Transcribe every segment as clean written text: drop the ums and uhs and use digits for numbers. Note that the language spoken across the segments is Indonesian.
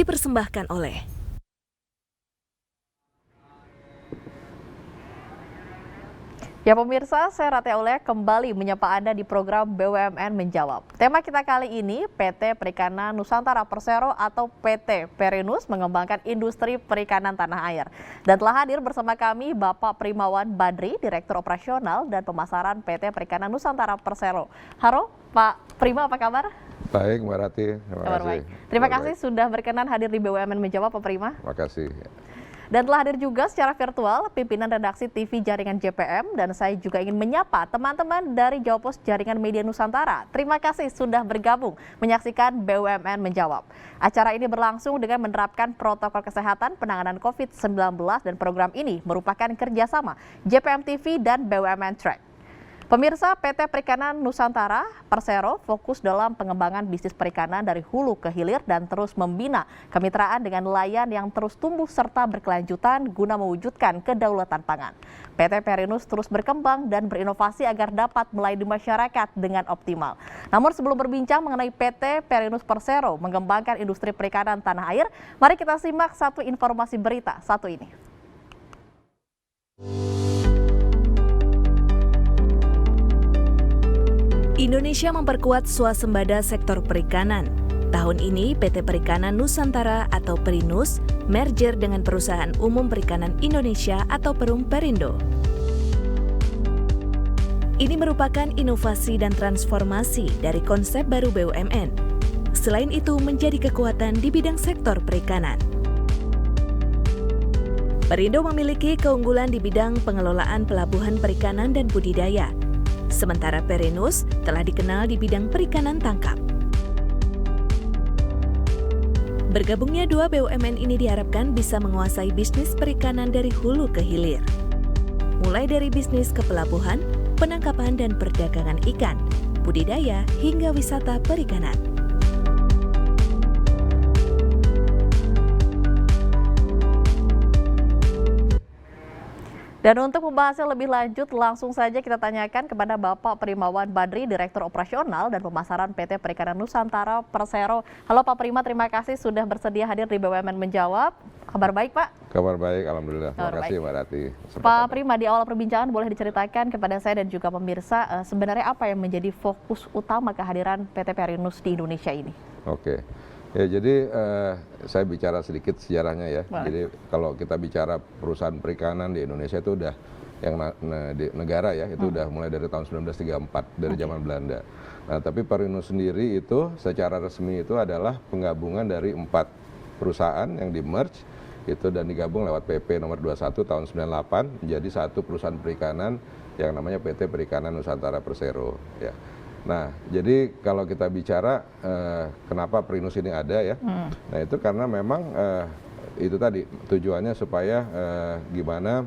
dipersembahkan oleh Ya pemirsa, saya Rati Aulia kembali menyapa Anda di program BUMN Menjawab. Tema kita kali ini PT Perikanan Nusantara Persero atau PT Perinus mengembangkan industri perikanan tanah air. Dan telah hadir bersama kami Bapak Primawan Badri, Direktur Operasional dan Pemasaran PT Perikanan Nusantara Persero. Halo Pak Prima, apa kabar? Baik Mbak Rati, terima kasih. Terima kasih sudah berkenan hadir di BUMN Menjawab Pak Prima. Terima kasih. Dan telah hadir juga secara virtual pimpinan redaksi TV Jaringan JPM, dan saya juga ingin menyapa teman-teman dari Jawapos Jaringan Media Nusantara. Terima kasih sudah bergabung menyaksikan BUMN Menjawab. Acara ini berlangsung dengan menerapkan protokol kesehatan penanganan COVID-19 dan program ini merupakan kerjasama JPM TV dan BUMN Track. Pemirsa, PT Perikanan Nusantara Persero fokus dalam pengembangan bisnis perikanan dari hulu ke hilir dan terus membina kemitraan dengan nelayan yang terus tumbuh serta berkelanjutan guna mewujudkan kedaulatan pangan. PT Perinus terus berkembang dan berinovasi agar dapat melayani masyarakat dengan optimal. Namun sebelum berbincang mengenai PT Perinus Persero mengembangkan industri perikanan tanah air, mari kita simak satu informasi berita satu ini. Indonesia memperkuat swasembada sektor perikanan. Tahun ini PT Perikanan Nusantara atau Perinus merger dengan Perusahaan Umum Perikanan Indonesia atau Perum Perindo. Ini merupakan inovasi dan transformasi dari konsep baru BUMN. Selain itu menjadi kekuatan di bidang sektor perikanan. Perindo memiliki keunggulan di bidang pengelolaan pelabuhan perikanan dan budidaya. Sementara Perinus telah dikenal di bidang perikanan tangkap. Bergabungnya dua BUMN ini diharapkan bisa menguasai bisnis perikanan dari hulu ke hilir. Mulai dari bisnis kepelabuhan, penangkapan dan perdagangan ikan, budidaya hingga wisata perikanan. Dan untuk membahasnya lebih lanjut, langsung saja kita tanyakan kepada Bapak Primawan Badri, Direktur Operasional dan Pemasaran PT Perikanan Nusantara Persero. Halo Pak Prima, terima kasih sudah bersedia hadir di BUMN Menjawab. Kabar baik Pak? Kabar baik, Alhamdulillah. Terima kasih Mbak Rati. Pak Prima, di awal perbincangan boleh diceritakan kepada saya dan juga pemirsa sebenarnya apa yang menjadi fokus utama kehadiran PT Perinus di Indonesia ini? Oke. Ya, jadi saya bicara sedikit sejarahnya ya. Jadi kalau kita bicara perusahaan perikanan di Indonesia itu udah yang di negara ya, itu udah mulai dari tahun 1934 dari zaman Belanda. Nah, tapi Perinus sendiri itu secara resmi itu adalah penggabungan dari 4 perusahaan yang di-merge itu dan digabung lewat PP nomor 21 tahun 98 menjadi satu perusahaan perikanan yang namanya PT Perikanan Nusantara Persero ya. Nah, jadi kalau kita bicara kenapa Perinus ini ada ya, nah itu karena memang itu tadi tujuannya supaya gimana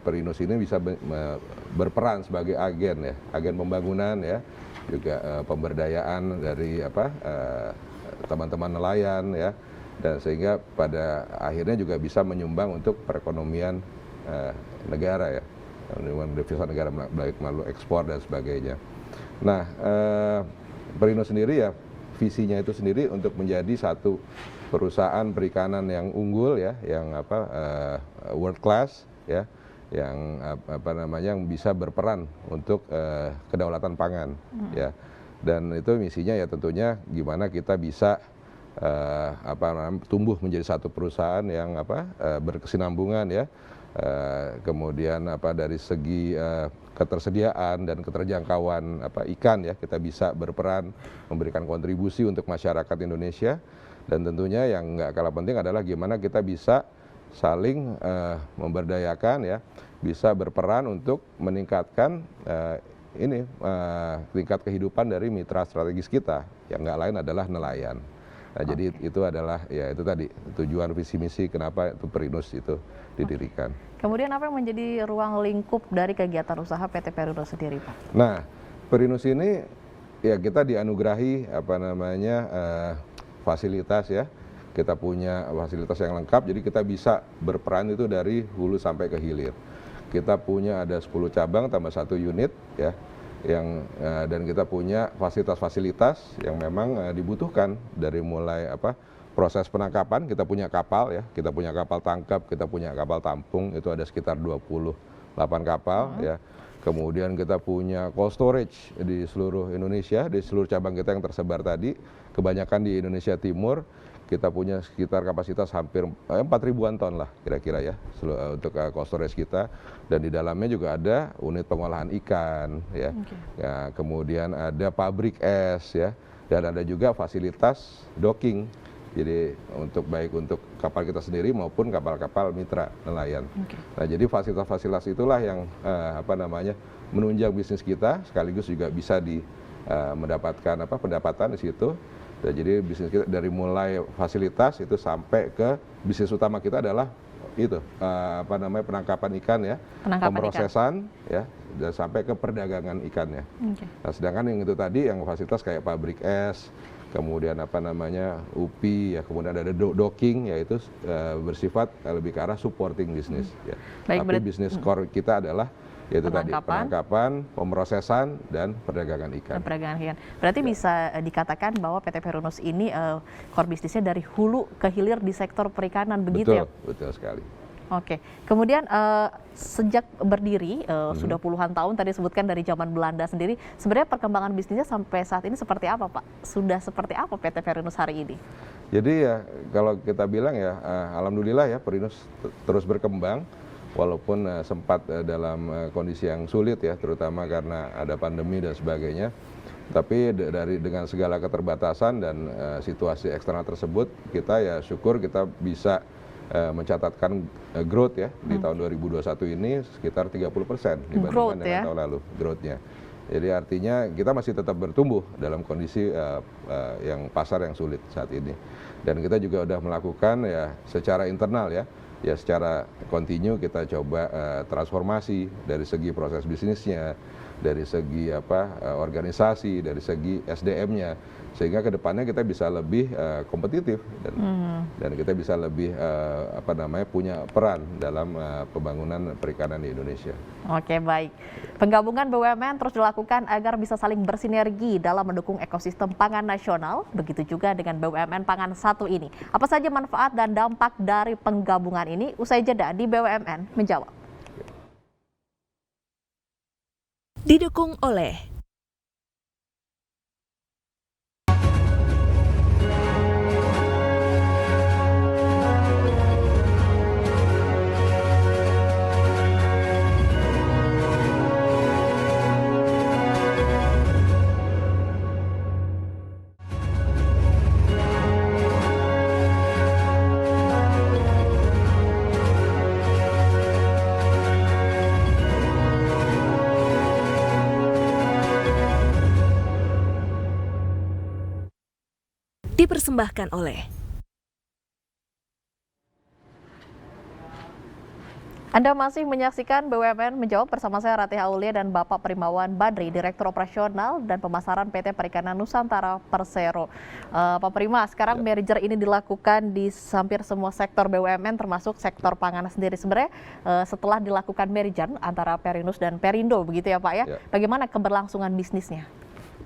Perinus ini bisa berperan sebagai agen ya, agen pembangunan ya, juga pemberdayaan dari teman-teman nelayan ya, dan sehingga pada akhirnya juga bisa menyumbang untuk perekonomian negara ya. Devisa negara baik melalui ekspor dan sebagainya. Nah, Perinus sendiri ya visinya itu sendiri untuk menjadi satu perusahaan perikanan yang unggul ya, yang world class ya, yang yang bisa berperan untuk kedaulatan pangan ya. Dan itu misinya ya tentunya gimana kita bisa tumbuh menjadi satu perusahaan yang berkesinambungan ya. Kemudian dari segi ketersediaan dan keterjangkauan ikan ya, kita bisa berperan memberikan kontribusi untuk masyarakat Indonesia, dan tentunya yang nggak kalah penting adalah gimana kita bisa saling memberdayakan ya, bisa berperan untuk meningkatkan tingkat kehidupan dari mitra strategis kita yang nggak lain adalah nelayan. Nah, jadi itu adalah ya itu tadi tujuan visi misi kenapa itu Perinus itu didirikan. Kemudian apa yang menjadi ruang lingkup dari kegiatan usaha PT Perinus sendiri, Pak? Nah, Perinus ini ya kita dianugerahi fasilitas ya. Kita punya fasilitas yang lengkap, jadi kita bisa berperan itu dari hulu sampai ke hilir. Kita punya ada 10 cabang tambah 1 unit ya. Dan kita punya fasilitas-fasilitas yang memang dibutuhkan dari mulai proses penangkapan kita punya kapal ya, kita punya kapal tangkap, kita punya kapal tampung, itu ada sekitar 28 kapal ya. Kemudian kita punya cold storage di seluruh Indonesia, di seluruh cabang kita yang tersebar tadi, kebanyakan di Indonesia Timur. Kita punya sekitar kapasitas hampir 4.000-an ton lah kira-kira ya untuk cold storage kita, dan di dalamnya juga ada unit pengolahan ikan ya. Ya, kemudian ada pabrik es ya, dan ada juga fasilitas docking. Jadi baik untuk kapal kita sendiri maupun kapal-kapal mitra nelayan. Nah, jadi fasilitas-fasilitas itulah yang menunjang bisnis kita, sekaligus juga bisa mendapatkan pendapatan di situ. Nah, jadi bisnis kita dari mulai fasilitas itu sampai ke bisnis utama kita adalah itu penangkapan ikan ya, pemrosesan ya, dan sampai ke perdagangan ikannya. Nah, sedangkan yang itu tadi yang fasilitas kayak pabrik es, kemudian UPI ya, kemudian ada docking, yaitu bersifat lebih ke arah supporting bisnis ya. Tapi bisnis core kita adalah yaitu penangkapan, pemrosesan, dan perdagangan ikan. Berarti bisa dikatakan bahwa PT Perunus ini core bisnisnya dari hulu ke hilir di sektor perikanan, begitu ya? Betul sekali. Oke, kemudian sejak berdiri sudah puluhan tahun, tadi disebutkan dari zaman Belanda sendiri, sebenarnya perkembangan bisnisnya sampai saat ini seperti apa, Pak? Sudah seperti apa PT Perunus hari ini? Jadi ya kalau kita bilang ya, alhamdulillah ya Perunus terus berkembang, walaupun sempat dalam kondisi yang sulit ya, terutama karena ada pandemi dan sebagainya. Tapi dengan segala keterbatasan dan situasi eksternal tersebut, kita ya syukur kita bisa mencatatkan growth ya di tahun 2021 ini sekitar 30% dibandingkan dengan tahun lalu growth-nya. Jadi artinya kita masih tetap bertumbuh dalam kondisi yang pasar yang sulit saat ini. Dan kita juga sudah melakukan ya secara internal ya secara kontinu kita coba transformasi dari segi proses bisnisnya, dari segi organisasi, dari segi SDM-nya, sehingga kedepannya kita bisa lebih kompetitif dan kita bisa lebih punya peran dalam pembangunan perikanan di Indonesia. Oke, baik. Penggabungan BUMN terus dilakukan agar bisa saling bersinergi dalam mendukung ekosistem pangan nasional, begitu juga dengan BUMN Pangan 1 ini. Apa saja manfaat dan dampak dari penggabungan ini? Usai jeda di BUMN menjawab. Didukung oleh dipersembahkan oleh Anda masih menyaksikan BUMN Menjawab bersama saya Ratih Aulia dan Bapak Primawan Badri, Direktur Operasional dan Pemasaran PT Perikanan Nusantara Persero. Pak Prima, sekarang merger ini dilakukan di hampir semua sektor BUMN termasuk sektor pangan sendiri. Sebenarnya setelah dilakukan merger antara Perunus dan Perindo begitu ya Pak ya, bagaimana keberlangsungan bisnisnya?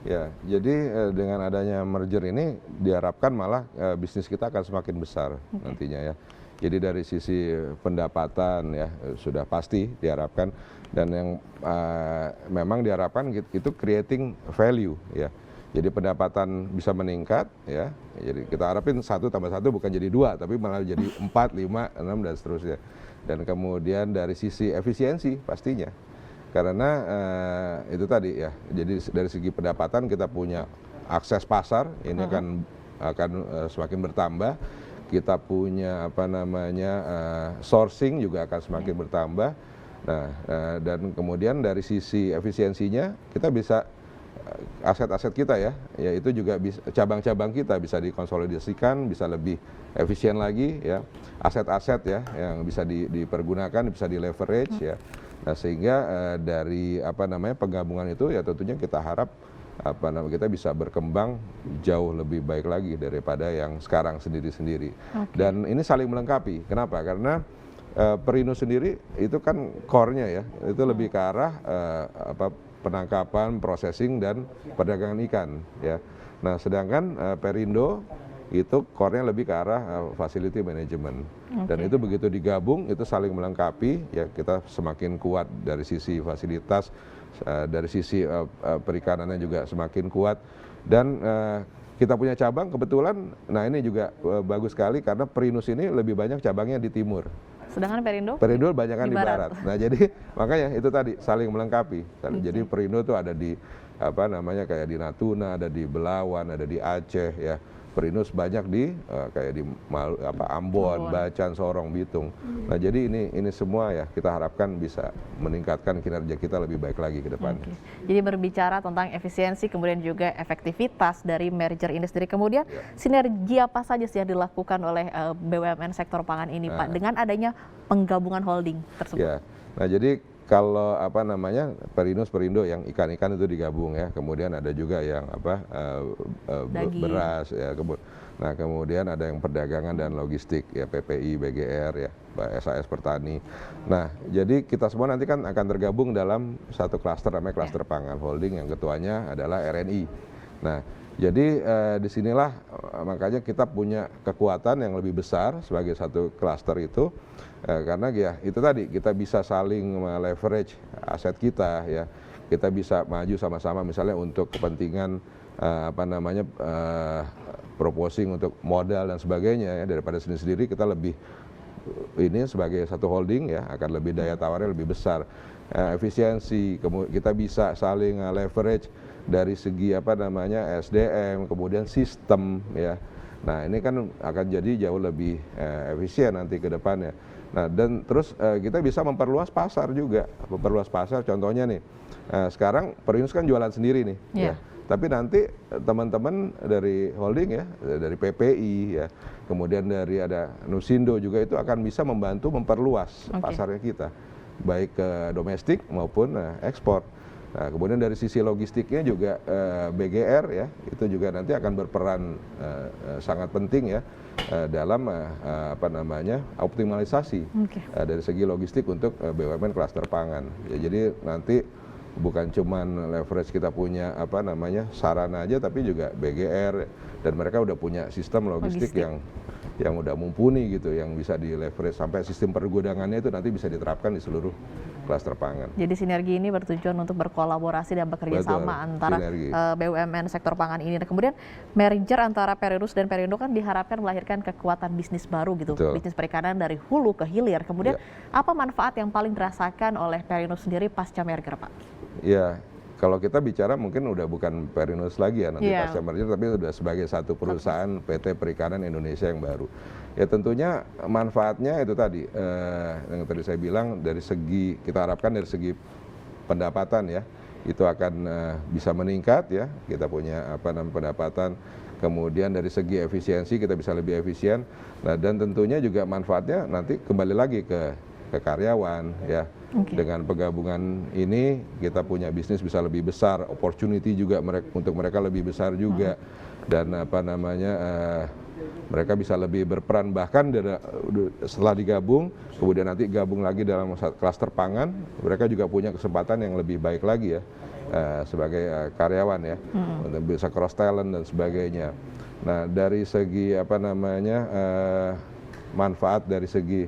Ya, jadi dengan adanya merger ini diharapkan malah bisnis kita akan semakin besar nantinya ya. Jadi dari sisi pendapatan ya sudah pasti diharapkan, dan yang memang diharapkan itu creating value ya. Jadi pendapatan bisa meningkat ya. Jadi kita harapin 1 tambah 1 bukan jadi 2, tapi malah jadi 4, 5, 6 dan seterusnya. Dan kemudian dari sisi efisiensi pastinya. Karena itu tadi ya, jadi dari segi pendapatan kita punya akses pasar, ini akan semakin bertambah. Kita punya sourcing juga akan semakin bertambah. Nah, dan kemudian dari sisi efisiensinya kita bisa aset-aset kita ya itu juga cabang-cabang kita bisa dikonsolidasikan, bisa lebih efisien lagi ya. Aset-aset ya yang bisa dipergunakan, bisa di leverage ya. Nah, sehingga dari penggabungan itu ya tentunya kita harap kita bisa berkembang jauh lebih baik lagi daripada yang sekarang sendiri-sendiri. Dan ini saling melengkapi. Kenapa? Karena Perindo sendiri itu kan core-nya ya, itu lebih ke arah penangkapan, processing dan perdagangan ikan ya. Nah, sedangkan Perindo itu core-nya lebih ke arah facility management. Dan itu begitu digabung itu saling melengkapi, ya kita semakin kuat dari sisi fasilitas, dari sisi perikanannya juga semakin kuat. Dan kita punya cabang kebetulan, nah ini juga bagus sekali karena Perinus ini lebih banyak cabangnya di timur. Sedangkan Perindo? Perindo banyak kan di barat. Nah jadi makanya itu tadi saling melengkapi. Jadi Perindo tuh ada di apa namanya kayak di Natuna, ada di Belawan, ada di Aceh ya. Perinus banyak di kayak di Ambon, Bacan, Sorong, Bitung. Nah jadi ini semua ya kita harapkan bisa meningkatkan kinerja kita lebih baik lagi ke depan. Jadi berbicara tentang efisiensi kemudian juga efektivitas dari merger ini sendiri. Kemudian sinergi apa saja sih yang dilakukan oleh BUMN sektor pangan ini Pak dengan adanya penggabungan holding tersebut? Ya. Nah jadi kalau apa namanya Perindo yang ikan-ikan itu digabung ya, kemudian ada juga yang beras ya, nah kemudian ada yang perdagangan dan logistik ya PPI, BGR ya, SAS Pertani. Nah jadi kita semua nanti kan akan tergabung dalam satu klaster namanya klaster pangan holding yang ketuanya adalah RNI. Nah jadi disinilah makanya kita punya kekuatan yang lebih besar sebagai satu klaster itu. Karena ya itu tadi kita bisa saling leverage aset kita ya, kita bisa maju sama-sama misalnya untuk kepentingan apa namanya proposing untuk modal dan sebagainya ya, daripada sendiri-sendiri kita lebih ini sebagai satu holding ya akan lebih daya tawarnya lebih besar, efisiensi, kita bisa saling leverage dari segi apa namanya SDM kemudian sistem ya. Nah ini kan akan jadi jauh lebih efisien nanti ke depannya. Nah dan terus kita bisa memperluas pasar juga, memperluas pasar contohnya nih, sekarang Perinus kan jualan sendiri nih, ya. Tapi nanti teman-teman dari holding ya, dari PPI ya, kemudian dari ada Nusindo juga itu akan bisa membantu memperluas pasarnya kita, baik ke domestik maupun ekspor. Nah, kemudian dari sisi logistiknya juga BGR ya, itu juga nanti akan berperan sangat penting ya dalam apa namanya optimalisasi dari segi logistik untuk BUMN klaster pangan. Ya, jadi nanti bukan cuman leverage kita punya apa namanya sarana aja, tapi juga BGR dan mereka udah punya sistem logistik. yang udah mumpuni gitu, yang bisa di leverage sampai sistem pergudangannya itu nanti bisa diterapkan di seluruh klaster pangan. Jadi sinergi ini bertujuan untuk berkolaborasi dan bekerja sama antara BUMN sektor pangan ini. Dan kemudian merger antara Perinus dan Perindo kan diharapkan melahirkan kekuatan bisnis baru gitu, bisnis perikanan dari hulu ke hilir. Kemudian apa manfaat yang paling dirasakan oleh Perinus sendiri pasca merger, Pak? Ya, kalau kita bicara mungkin udah bukan Perinus lagi ya nanti pasca merger, tapi sudah sebagai satu perusahaan PT Perikanan Indonesia yang baru. Ya tentunya manfaatnya itu tadi, yang tadi saya bilang dari segi, kita harapkan dari segi pendapatan ya, itu akan bisa meningkat ya, kita punya apa namanya pendapatan, kemudian dari segi efisiensi kita bisa lebih efisien, nah dan tentunya juga manfaatnya nanti kembali lagi ke karyawan ya. Dengan penggabungan ini kita punya bisnis bisa lebih besar, opportunity juga untuk mereka lebih besar juga, dan apa namanya mereka bisa lebih berperan bahkan setelah digabung, kemudian nanti gabung lagi dalam klaster pangan, mereka juga punya kesempatan yang lebih baik lagi ya sebagai karyawan ya, untuk bisa cross talent dan sebagainya. Nah dari segi apa namanya manfaat dari segi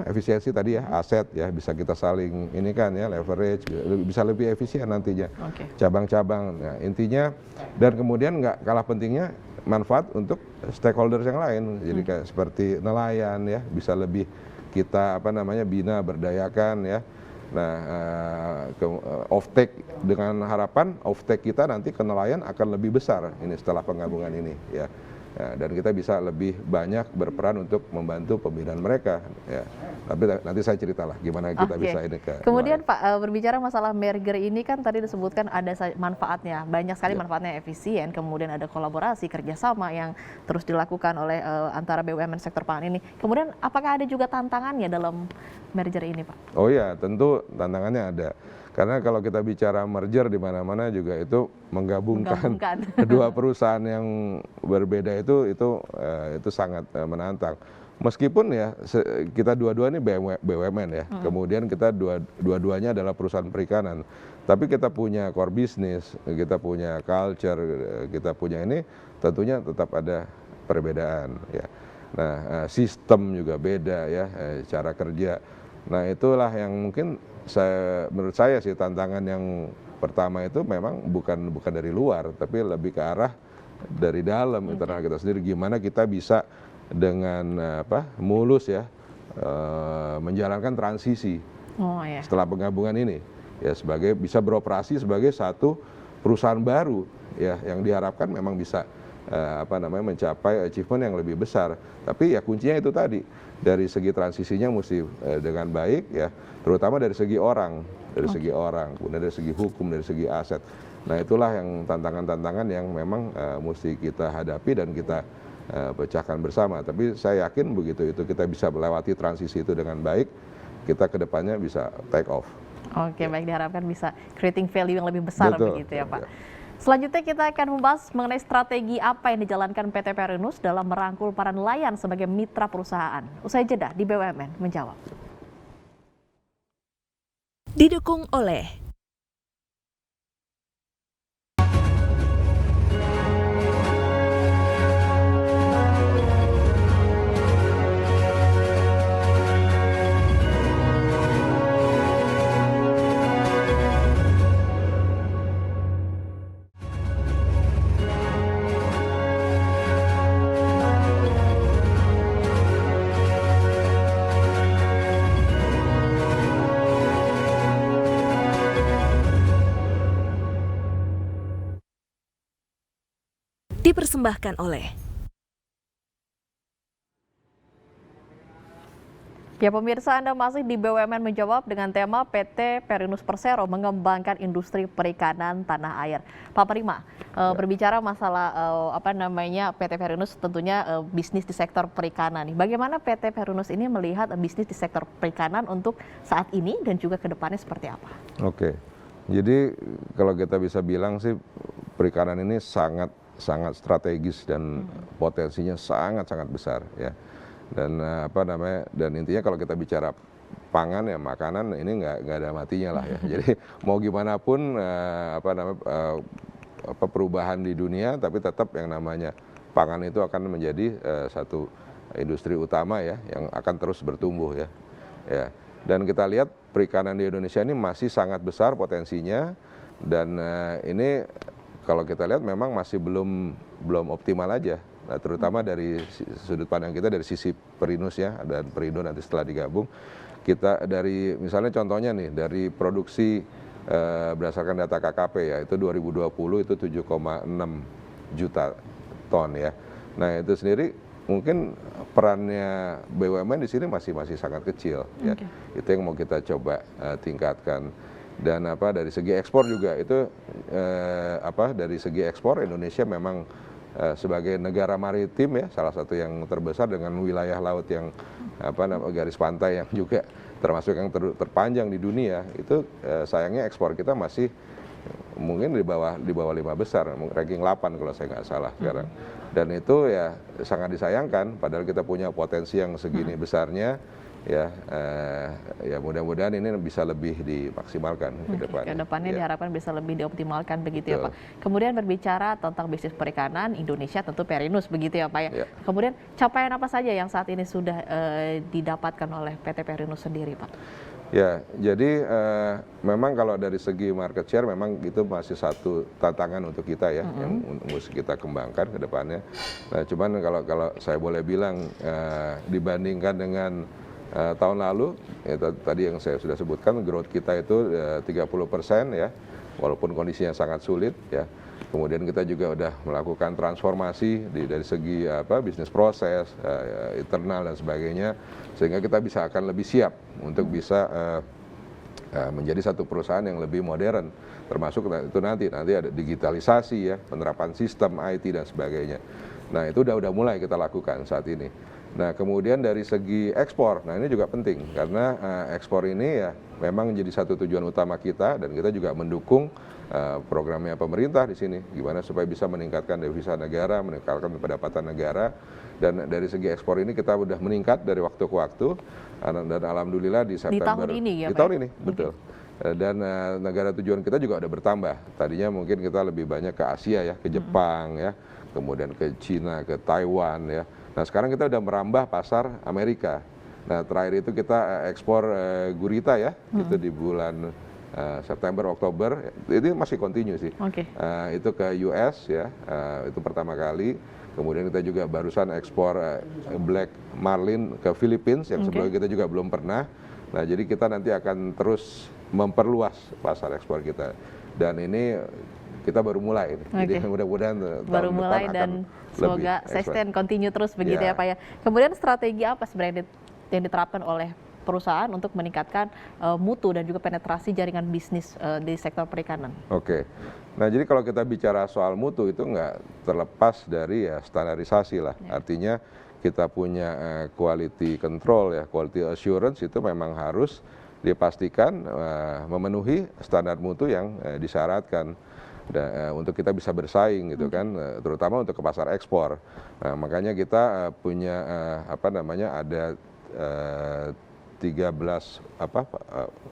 efisiensi tadi ya, aset ya bisa kita saling ini kan ya, leverage, bisa lebih efisien nantinya cabang-cabang. Nah, intinya dan kemudian nggak kalah pentingnya manfaat untuk stakeholders yang lain. Jadi kayak seperti nelayan ya, bisa lebih kita apa namanya bina berdayakan ya. Nah, offtake dengan harapan offtake kita nanti ke nelayan akan lebih besar ini setelah penggabungan ini ya. Ya, dan kita bisa lebih banyak berperan untuk membantu pembinaan mereka ya. Tapi nanti saya ceritalah gimana kita bisa ini ke kemudian Pak, berbicara masalah merger ini kan tadi disebutkan ada manfaatnya, banyak sekali manfaatnya, efisien, kemudian ada kolaborasi kerjasama yang terus dilakukan oleh antara BUMN sektor pangan ini. Kemudian apakah ada juga tantangannya dalam merger ini Pak? Oh ya, tentu tantangannya ada. Karena kalau kita bicara merger di mana-mana juga itu menggabungkan kedua perusahaan yang berbeda itu sangat menantang. meskipun ya kita dua-dua ini BUMN ya, kemudian kita dua-duanya adalah perusahaan perikanan, tapi kita punya core business, kita punya culture, kita punya ini tentunya tetap ada perbedaan ya. Nah, sistem juga beda ya, cara kerja. Nah, itulah yang mungkin menurut saya sih tantangan yang pertama itu memang bukan dari luar, tapi lebih ke arah dari dalam internal kita sendiri. Gimana kita bisa dengan mulus ya menjalankan transisi setelah penggabungan ini ya, sebagai bisa beroperasi sebagai satu perusahaan baru ya, yang diharapkan memang bisa mencapai achievement yang lebih besar. Tapi ya kuncinya itu tadi, dari segi transisinya mesti dengan baik ya, terutama dari segi orang, kemudian dari segi hukum, dari segi aset. Nah, itulah yang tantangan-tantangan yang memang mesti kita hadapi dan kita pecahkan bersama. Tapi saya yakin begitu itu kita bisa melewati transisi itu dengan baik, kita kedepannya bisa take off. Oke, baik, diharapkan bisa creating value yang lebih besar. Betul, begitu ya Pak. Ya. Selanjutnya kita akan membahas mengenai strategi apa yang dijalankan PT Perinus dalam merangkul para nelayan sebagai mitra perusahaan. Usai jeda di BUMN menjawab. Didukung oleh dipersembahkan oleh Ya pemirsa, Anda masih di BUMN menjawab dengan tema PT Perinus Persero mengembangkan industri perikanan tanah air. Pak Prima, berbicara masalah PT Perinus tentunya bisnis di sektor perikanan. Bagaimana PT Perinus ini melihat bisnis di sektor perikanan untuk saat ini dan juga ke depannya seperti apa? Oke, jadi kalau kita bisa bilang sih perikanan ini sangat strategis dan potensinya sangat besar ya. Dan dan intinya kalau kita bicara pangan ya, makanan ini nggak ada matinya lah ya. Jadi mau gimana pun perubahan di dunia, tapi tetap yang namanya pangan itu akan menjadi satu industri utama ya, yang akan terus bertumbuh ya. Dan kita lihat perikanan di Indonesia ini masih sangat besar potensinya, dan ini kalau kita lihat memang masih belum optimal aja. Nah, terutama dari sudut pandang kita dari sisi Perinus ya, dan Perindo nanti setelah digabung, kita dari misalnya contohnya nih dari produksi berdasarkan data KKP ya, itu 2020 itu 7,6 juta ton ya. Nah, itu sendiri mungkin perannya BUMN di sini masih sangat kecil ya. Itu yang mau kita coba tingkatkan. Dan dari segi ekspor juga itu dari segi ekspor Indonesia memang sebagai negara maritim ya, salah satu yang terbesar dengan wilayah laut yang garis pantai yang juga termasuk yang terpanjang di dunia, itu sayangnya ekspor kita masih mungkin di bawah 5 besar, ranking 8 kalau saya nggak salah sekarang. Dan itu ya sangat disayangkan, padahal kita punya potensi yang segini besarnya. Ya mudah-mudahan ini bisa lebih dimaksimalkan ke depannya. Ke depannya diharapkan bisa lebih dioptimalkan begitu ya Pak. Kemudian berbicara tentang bisnis perikanan Indonesia, tentu Perinus begitu ya Pak ya. Kemudian capaian apa saja yang saat ini sudah didapatkan oleh PT Perinus sendiri Pak? Ya, jadi memang kalau dari segi market share memang itu masih satu tantangan untuk kita ya, yang mesti kita kembangkan ke depannya. Nah, cuman kalau saya boleh bilang dibandingkan dengan tahun lalu, ya, tadi yang saya sudah sebutkan, growth kita itu 30% ya, walaupun kondisinya sangat sulit ya. Kemudian kita juga udah melakukan transformasi dari segi bisnis proses, internal dan sebagainya, sehingga kita bisa akan lebih siap untuk bisa menjadi satu perusahaan yang lebih modern, termasuk itu nanti ada digitalisasi ya, penerapan sistem IT dan sebagainya. Nah, itu udah mulai kita lakukan saat ini. Nah, kemudian dari segi ekspor, nah ini juga penting karena ekspor ini ya memang jadi satu tujuan utama kita dan kita juga mendukung programnya pemerintah di sini, gimana supaya bisa meningkatkan devisa negara, meningkatkan pendapatan negara, dan dari segi ekspor ini kita udah meningkat dari waktu ke waktu, dan alhamdulillah di September tahun ini ya, di Pak? tahun ini betul. Dan negara tujuan kita juga udah bertambah. Tadinya mungkin kita lebih banyak ke Asia ya, ke Jepang ya, kemudian ke Cina, ke Taiwan ya. Nah sekarang kita udah merambah pasar Amerika. Nah terakhir itu kita ekspor gurita ya, itu di bulan September, Oktober, itu masih continue sih. Itu ke US ya, itu pertama kali. Kemudian kita juga barusan ekspor black marlin ke Philippines yang sebelumnya kita juga belum pernah. Nah jadi kita nanti akan terus memperluas pasar ekspor kita. Dan ini kita baru mulai. Jadi mudah-mudahan baru mulai dan semoga sustain, continue terus begitu ya Pak ya. Kemudian strategi apa sebenarnya yang diterapkan oleh perusahaan untuk meningkatkan mutu dan juga penetrasi jaringan bisnis di sektor perikanan? Nah jadi kalau kita bicara soal mutu itu nggak terlepas dari ya standarisasi lah. Artinya kita punya quality control ya, quality assurance itu memang harus dipastikan memenuhi standar mutu yang disyaratkan untuk kita bisa bersaing gitu kan, terutama untuk ke pasar ekspor. Nah, makanya kita punya ada 13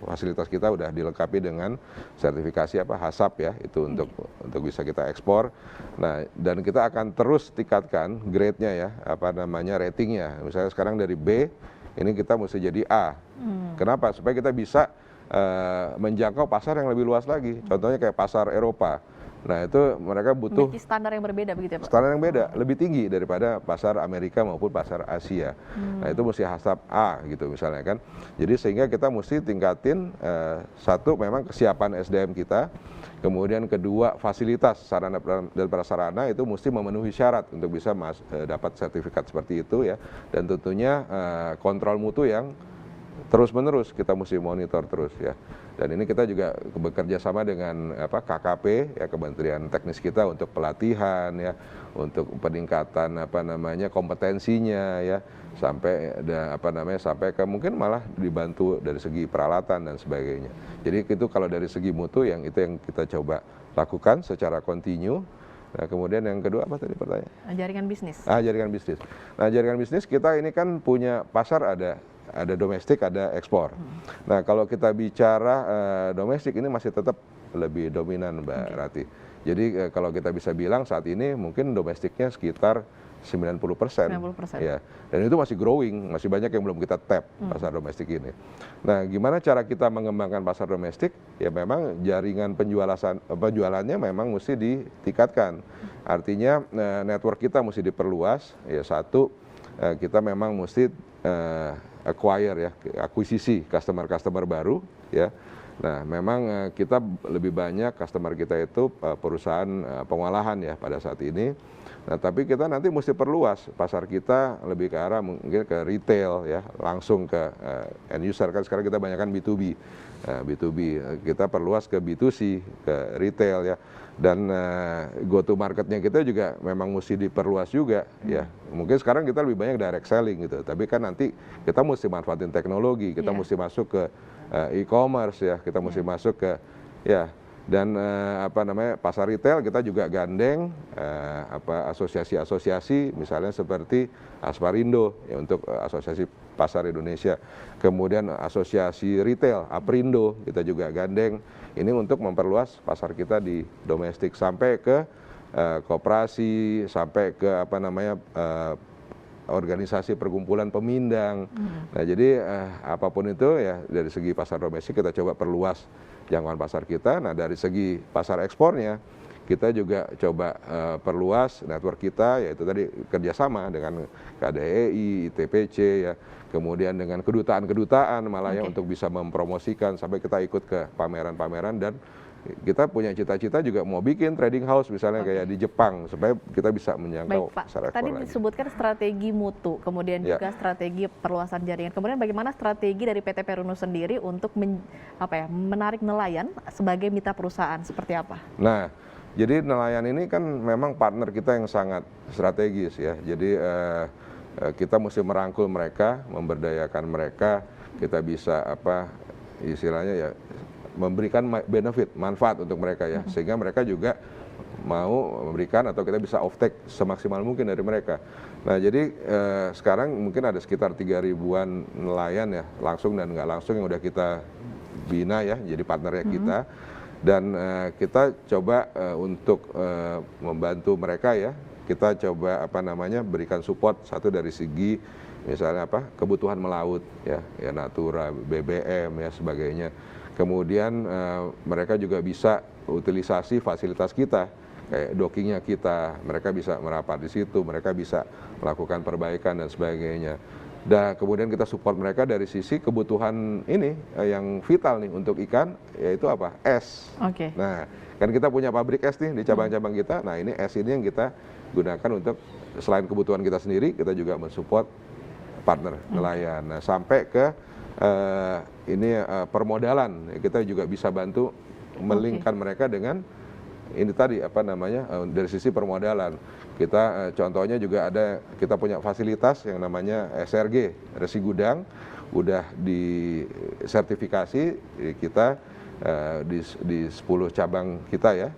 fasilitas kita udah dilengkapi dengan sertifikasi HACCP ya, itu untuk bisa kita ekspor. Nah, dan kita akan terus tingkatkan grade-nya ya, ratingnya. Misalnya sekarang dari B, ini kita mesti jadi A. Kenapa? Supaya kita bisa menjangkau pasar yang lebih luas lagi. Contohnya kayak pasar Eropa. Nah itu mereka butuh standar yang berbeda begitu ya Pak? Standar yang beda, lebih tinggi daripada pasar Amerika maupun pasar Asia. Nah itu mesti HACCP A gitu misalnya kan. Jadi sehingga kita mesti tingkatin satu memang kesiapan SDM kita, kemudian kedua fasilitas sarana dan prasarana itu mesti memenuhi syarat untuk bisa dapat sertifikat seperti itu ya. Dan tentunya kontrol mutu yang terus-menerus kita mesti monitor terus ya. Dan ini kita juga bekerja sama dengan KKP ya, Kementerian Teknis kita untuk pelatihan ya, untuk peningkatan kompetensinya ya, sampai sampai ke mungkin malah dibantu dari segi peralatan dan sebagainya. Jadi itu kalau dari segi mutu yang kita coba lakukan secara kontinu. Nah, kemudian yang kedua apa tadi pertanyaan? Jaringan bisnis. Jaringan bisnis. Nah, jaringan bisnis kita ini kan punya pasar ada domestik, ada ekspor. Nah, kalau kita bicara domestik ini masih tetap lebih dominan, Mbak Rati. Jadi kalau kita bisa bilang saat ini mungkin domestiknya sekitar 90%. Ya. Dan itu masih growing, masih banyak yang belum kita tap pasar domestik ini. Nah, gimana cara kita mengembangkan pasar domestik? Ya memang jaringan penjualannya memang mesti ditingkatkan. Artinya network kita mesti diperluas. Ya satu, kita memang mesti acquire ya, akuisisi customer baru ya. Nah, memang kita lebih banyak customer kita itu perusahaan pengolahan ya pada saat ini. Nah, tapi kita nanti mesti perluas pasar kita lebih ke arah mungkin ke retail ya, langsung ke end user kan sekarang kita banyakkan B2B. B2B kita perluas ke B2C, ke retail ya. Dan go to marketnya kita juga memang mesti diperluas juga ya. Mungkin sekarang kita lebih banyak direct selling gitu, tapi kan nanti kita mesti manfaatin teknologi, kita mesti masuk ke e-commerce ya, kita mesti masuk ke ya. Dan pasar retail kita juga gandeng asosiasi-asosiasi misalnya seperti Asparindo ya, untuk asosiasi pasar Indonesia, kemudian asosiasi retail Aprindo kita juga gandeng ini untuk memperluas pasar kita di domestik sampai ke koperasi, sampai ke organisasi perkumpulan pemindang. Nah jadi apapun itu ya dari segi pasar domestik kita coba perluas jangkauan pasar kita. Nah dari segi pasar ekspornya kita juga coba perluas network kita, yaitu tadi kerjasama dengan KDEI, ITPC ya, kemudian dengan kedutaan-kedutaan malah ya untuk bisa mempromosikan sampai kita ikut ke pameran-pameran. Dan kita punya cita-cita juga mau bikin trading house misalnya kayak di Jepang supaya kita bisa menjangkau pasar ekspor. Tadi disebutkan strategi mutu, kemudian juga strategi perluasan jaringan. Kemudian bagaimana strategi dari PT Peruno sendiri untuk menarik nelayan sebagai mitra perusahaan seperti apa? Nah, jadi nelayan ini kan memang partner kita yang sangat strategis ya. Jadi kita mesti merangkul mereka, memberdayakan mereka, kita bisa istilahnya ya memberikan benefit, manfaat untuk mereka ya, sehingga mereka juga mau memberikan atau kita bisa off-take semaksimal mungkin dari mereka. Nah jadi sekarang mungkin ada sekitar 3.000-an nelayan ya, langsung dan nggak langsung yang udah kita bina ya, jadi partnernya kita. Dan kita coba untuk membantu mereka ya, kita coba berikan support satu dari segi misalnya kebutuhan melaut ya natura, BBM ya sebagainya. Kemudian mereka juga bisa utilisasi fasilitas kita, kayak dockingnya kita, mereka bisa merapat di situ, mereka bisa melakukan perbaikan dan sebagainya. Dan kemudian kita support mereka dari sisi kebutuhan ini yang vital nih untuk ikan, yaitu es. Oke. Nah, kan kita punya pabrik es nih di cabang-cabang kita. Nah, ini es ini yang kita gunakan untuk selain kebutuhan kita sendiri, kita juga mensupport partner nelayan. Nah, sampai ke permodalan, kita juga bisa bantu melingkan mereka dengan ini tadi dari sisi permodalan. Kita contohnya juga kita punya fasilitas yang namanya SRG, resi gudang, udah disertifikasi kita di 10 cabang kita ya,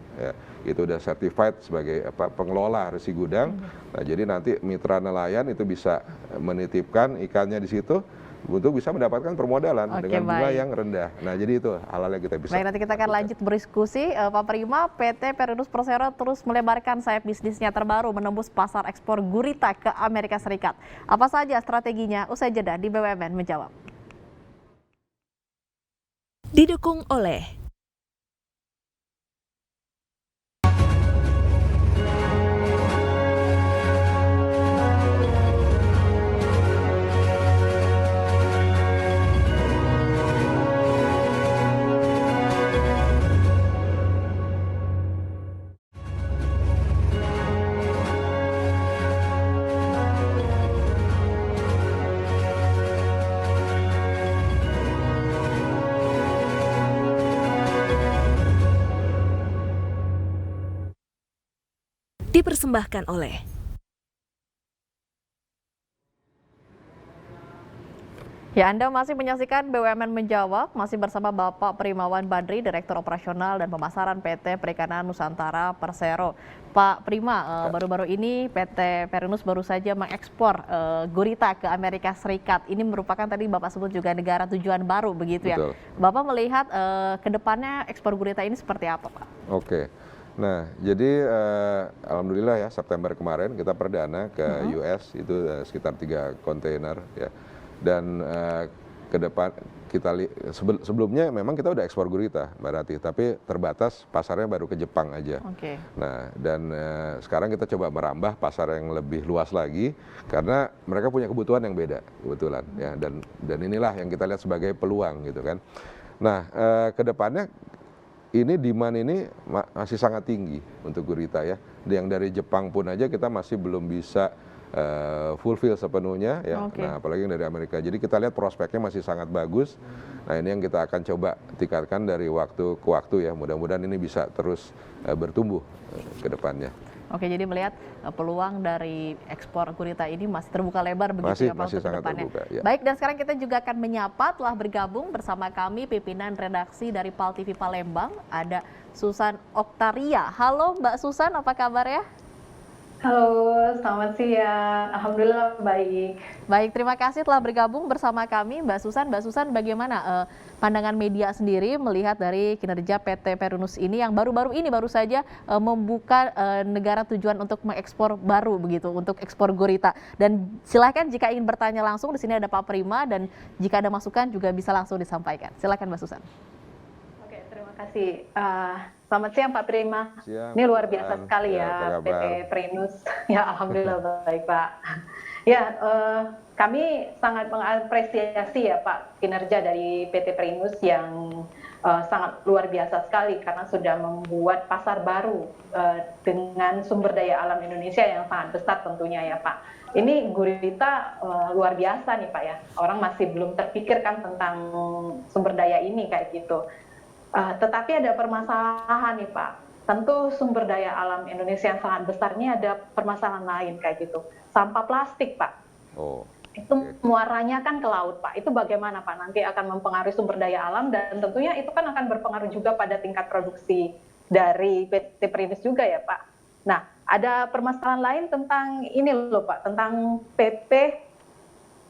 itu udah certified sebagai pengelola resi gudang. Nah, jadi nanti mitra nelayan itu bisa menitipkan ikannya di situ untuk bisa mendapatkan permodalan dengan bunga yang rendah. Nah, jadi itu hal-hal yang kita bisa. Baik, nanti kita akan lanjut berdiskusi. Pak Prima, PT Perinus Persero terus melebarkan sayap bisnisnya terbaru menembus pasar ekspor gurita ke Amerika Serikat. Apa saja strateginya? Usai jeda di BUMN menjawab. Didukung oleh dipersembahkan oleh Ya, Anda masih menyaksikan BUMN Menjawab, masih bersama Bapak Primawan Badri, Direktur Operasional dan Pemasaran PT Perikanan Nusantara Persero. Pak Prima, baru-baru ini PT Perinus baru saja mengekspor gurita ke Amerika Serikat. Ini merupakan tadi Bapak sebut juga negara tujuan baru begitu ya. Betul. Bapak melihat ke depannya ekspor gurita ini seperti apa, Pak? Oke. Nah, jadi alhamdulillah ya September kemarin kita perdana ke US itu sekitar 3 kontainer ya. Dan ke depan sebelumnya memang kita udah ekspor gurita, Mbak Rati, tapi terbatas pasarnya baru ke Jepang aja. Oke. Nah, dan sekarang kita coba merambah pasar yang lebih luas lagi karena mereka punya kebutuhan yang beda kebetulan ya, dan inilah yang kita lihat sebagai peluang gitu kan. Nah, ke depannya ini demand ini masih sangat tinggi untuk gurita ya. Yang dari Jepang pun aja kita masih belum bisa fulfill sepenuhnya ya. Oke. Nah, apalagi dari Amerika. Jadi kita lihat prospeknya masih sangat bagus. Nah, ini yang kita akan coba tingkatkan dari waktu ke waktu ya. Mudah-mudahan ini bisa terus bertumbuh ke depannya. Oke, jadi melihat peluang dari ekspor gurita ini masih terbuka lebar begitu ya Pak masih untuk sangat kedepannya. terbuka, ya. Baik, dan sekarang kita juga akan menyapa telah bergabung bersama kami pimpinan redaksi dari PAL TV Palembang, ada Susan Oktaria. Halo Mbak Susan, apa kabar ya? Halo, selamat siang. Alhamdulillah baik. Baik, terima kasih telah bergabung bersama kami Mbak Susan. Mbak Susan, bagaimana pandangan media sendiri melihat dari kinerja PT Perinus ini yang baru-baru ini baru saja membuka negara tujuan untuk mengekspor baru begitu, untuk ekspor gurita. Dan silakan jika ingin bertanya langsung, di sini ada Pak Prima, dan jika ada masukan juga bisa langsung disampaikan. Silakan Mbak Susan. Oke, terima kasih. Selamat siang Pak Prima. Siang, Ini luar biasa sekali ya, ya PT Perinus. Ya, alhamdulillah baik Pak. Ya, kami sangat mengapresiasi ya Pak kinerja dari PT Perinus yang sangat luar biasa sekali karena sudah membuat pasar baru dengan sumber daya alam Indonesia yang sangat besar tentunya ya Pak. Ini gurita luar biasa nih Pak ya. Orang masih belum terpikirkan tentang sumber daya ini kayak gitu. Tetapi ada permasalahan nih Pak. Tentu sumber daya alam Indonesia yang sangat besar ini ada permasalahan lain kayak gitu. Sampah plastik Pak. Oh, itu muaranya kan ke laut, Pak. Itu bagaimana, Pak? Nanti akan mempengaruhi sumber daya alam dan tentunya itu kan akan berpengaruh juga pada tingkat produksi dari PT Primus juga ya, Pak. Nah, ada permasalahan lain tentang ini loh, Pak, tentang PP